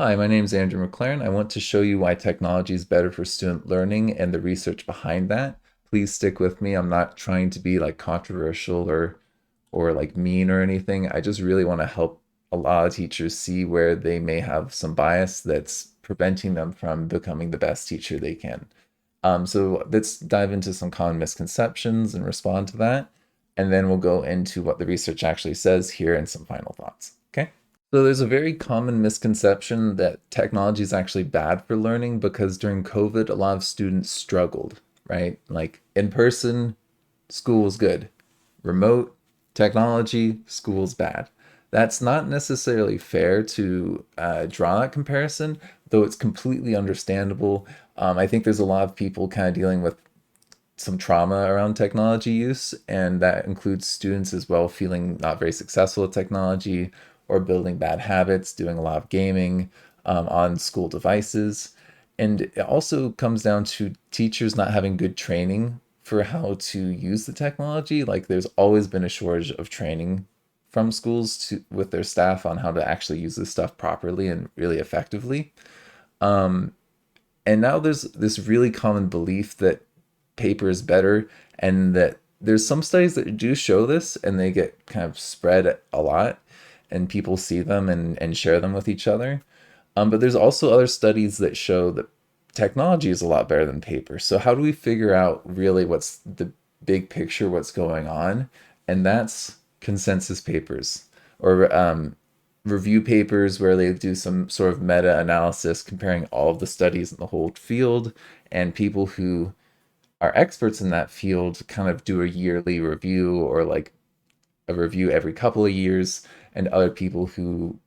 Hi, my name is Andrew McLaren. I want to show you why technology is better for student learning and the research behind that. Please stick with me. I'm not trying to be like controversial or like mean or anything. I just really want to help a lot of teachers see where they may have some bias that's preventing them from becoming the best teacher they can. So let's dive into some common misconceptions and respond to that. And then we'll go into what the research actually says here and some final thoughts. Okay? So there's a very common misconception that technology is actually bad for learning because during COVID, a lot of students struggled, right? Like in person, school was good. Remote technology, school's bad. That's not necessarily fair to draw that comparison, though it's completely understandable. I think there's a lot of people kind of dealing with some trauma around technology use, and that includes students as well feeling not very successful at technology or building bad habits, doing a lot of gaming on school devices. And it also comes down to teachers not having good training for how to use the technology. Like there's always been a shortage of training from schools with their staff on how to actually use this stuff properly and really effectively. Um, and now there's this really common belief that paper is better, and that there's some studies that do show this and they get kind of spread a lot and people see them and share them with each other. But there's also other studies that show that technology is a lot better than paper. So how do we figure out really what's the big picture, what's going on? And that's consensus papers or review papers where they do some sort of meta analysis comparing all of the studies in the whole field, and people who are experts in that field kind of do a yearly review or like a review every couple of years, and other people who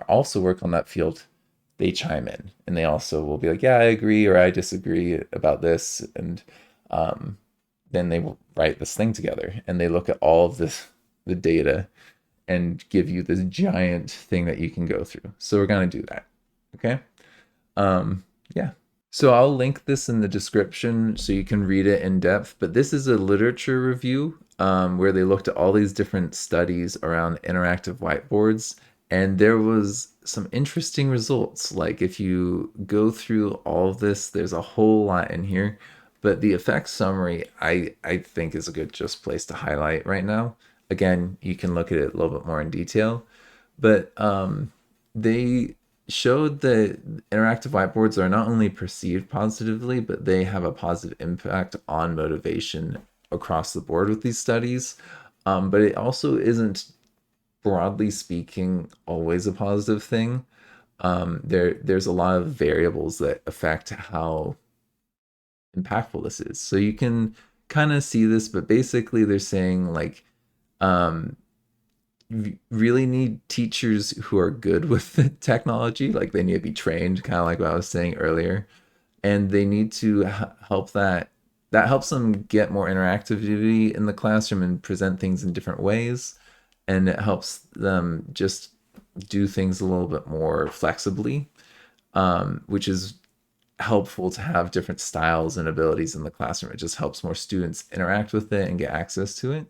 also work on that field, they chime in and they also will be like, yeah, I agree or I disagree about this. And um, then they will write this thing together and they look at all of the data and give you this giant thing that you can go through. So we're going to do that. Okay. Yeah. So I'll link this in the description so you can read it in depth. But this is a literature review where they looked at all these different studies around interactive whiteboards, and there was some interesting results. Like if you go through all of this, there's a whole lot in here. But the effects summary, I think, is a good just place to highlight right now. Again, you can look at it a little bit more in detail, but they showed that interactive whiteboards are not only perceived positively, but they have a positive impact on motivation across the board with these studies. But it also isn't, broadly speaking, always a positive thing. There's a lot of variables that affect how impactful this is. So you can kind of see this, but basically they're saying like um, really need teachers who are good with the technology. Like they need to be trained, kind of like what I was saying earlier, and they need to help that helps them get more interactivity in the classroom and present things in different ways, and it helps them just do things a little bit more flexibly, which is helpful to have different styles and abilities in the classroom. It just helps more students interact with it and get access to it.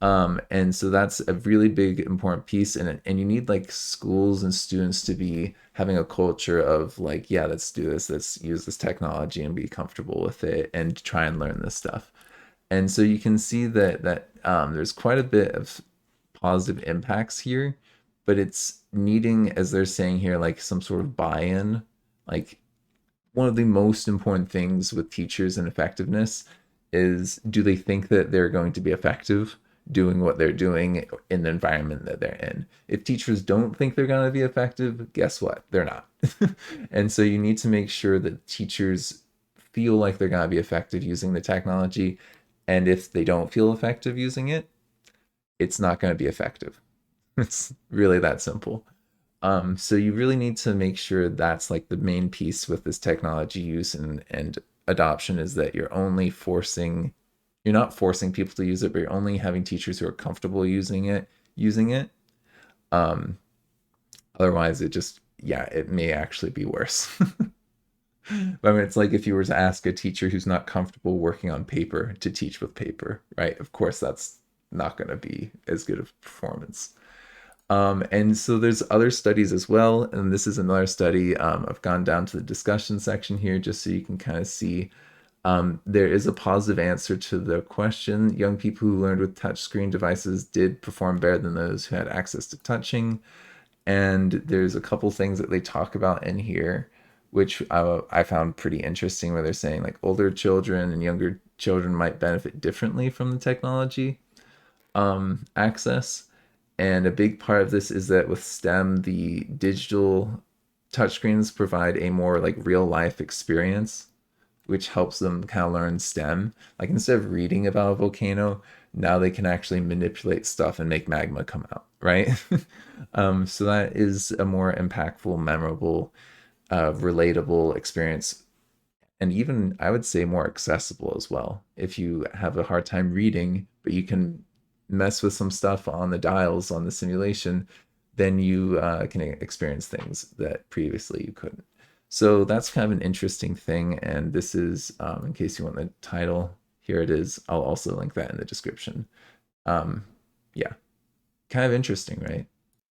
And so that's a really big important piece, and you need like schools and students to be having a culture of like, yeah, let's do this, let's use this technology and be comfortable with it and try and learn this stuff. And so you can see that there's quite a bit of positive impacts here, but it's needing, as they're saying here, like some sort of buy-in. Like one of the most important things with teachers and effectiveness is, do they think that they're going to be effective doing what they're doing in the environment that they're in? If teachers don't think they're going to be effective, guess what? They're not. And so you need to make sure that teachers feel like they're going to be effective using the technology. And if they don't feel effective using it, it's not going to be effective. It's really that simple. So you really need to make sure that's like the main piece with this technology use and adoption, is that you're not forcing people to use it, but you're only having teachers who are comfortable using it. Um, Otherwise it just, yeah, it may actually be worse. But I mean, it's like if you were to ask a teacher who's not comfortable working on paper to teach with paper, right? Of course, that's not going to be as good of performance. And so there's other studies as well, and this is another study. I've gone down to the discussion section here just so you can kind of see. There is a positive answer to the question. Young people who learned with touchscreen devices did perform better than those who had access to touching. And there's a couple things that they talk about in here, which I found pretty interesting, where they're saying like older children and younger children might benefit differently from the technology access. And a big part of this is that with STEM, the digital touchscreens provide a more like real life experience, which helps them kind of learn STEM. Like instead of reading about a volcano, now they can actually manipulate stuff and make magma come out, right? So that is a more impactful, memorable, relatable experience, and even I would say more accessible as well. If you have a hard time reading, but you can mess with some stuff on the dials on the simulation, then you can experience things that previously you couldn't. So that's kind of an interesting thing. And this is, in case you want the title, here it is. I'll also link that in the description. Um, yeah, kind of interesting, right?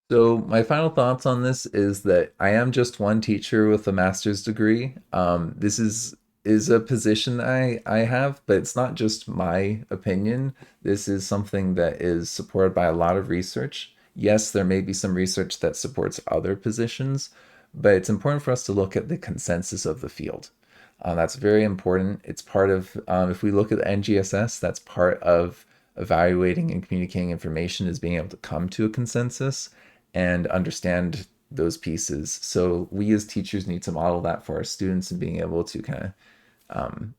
So my final thoughts on this is that I am just one teacher with a master's degree. This is a position I have, but it's not just my opinion. This is something that is supported by a lot of research. Yes, there may be some research that supports other positions, but it's important for us to look at the consensus of the field. That's very important. It's part of, if we look at the NGSS, that's part of evaluating and communicating information, is being able to come to a consensus and understand those pieces. So we as teachers need to model that for our students, and being able to kind of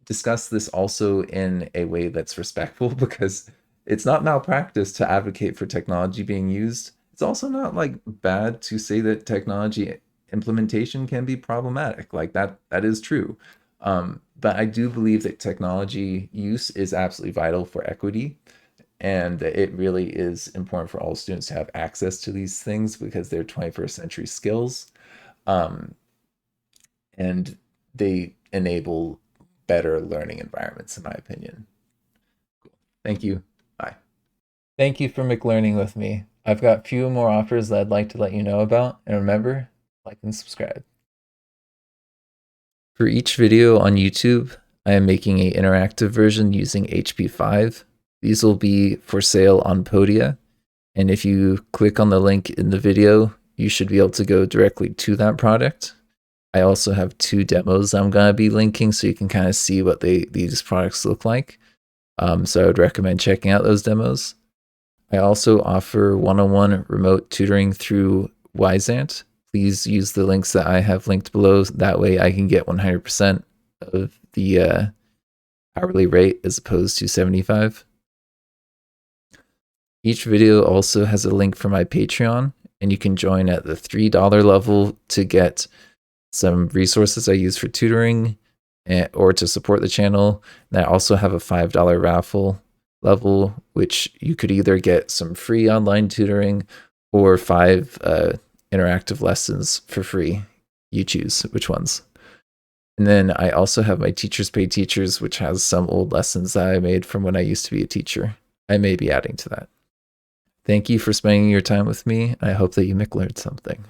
discuss this also in a way that's respectful, because it's not malpractice to advocate for technology being used. It's also not like bad to say that technology implementation can be problematic. Like that is true. But I do believe that technology use is absolutely vital for equity, and that it really is important for all students to have access to these things because they're 21st century skills. Um, and they enable better learning environments, in my opinion. Thank you. Bye. Thank you for McLearning with me. I've got few more offers that I'd like to let you know about, and remember, like and subscribe. For each video on YouTube, I am making an interactive version using HP5. These will be for sale on Podia, and if you click on the link in the video, you should be able to go directly to that product. I also have 2 demos I'm going to be linking so you can kind of see what these products look like. So I would recommend checking out those demos. I also offer one-on-one remote tutoring through Wyzant. Please use the links that I have linked below. That way I can get 100% of the hourly rate as opposed to 75. Each video also has a link for my Patreon, and you can join at the $3 level to get some resources I use for tutoring or to support the channel. And I also have a $5 raffle level, which you could either get some free online tutoring or 5 interactive lessons for free. You choose which ones. And then I also have my Teachers Pay Teachers, which has some old lessons that I made from when I used to be a teacher. I may be adding to that. Thank you for spending your time with me. I hope that you learned something.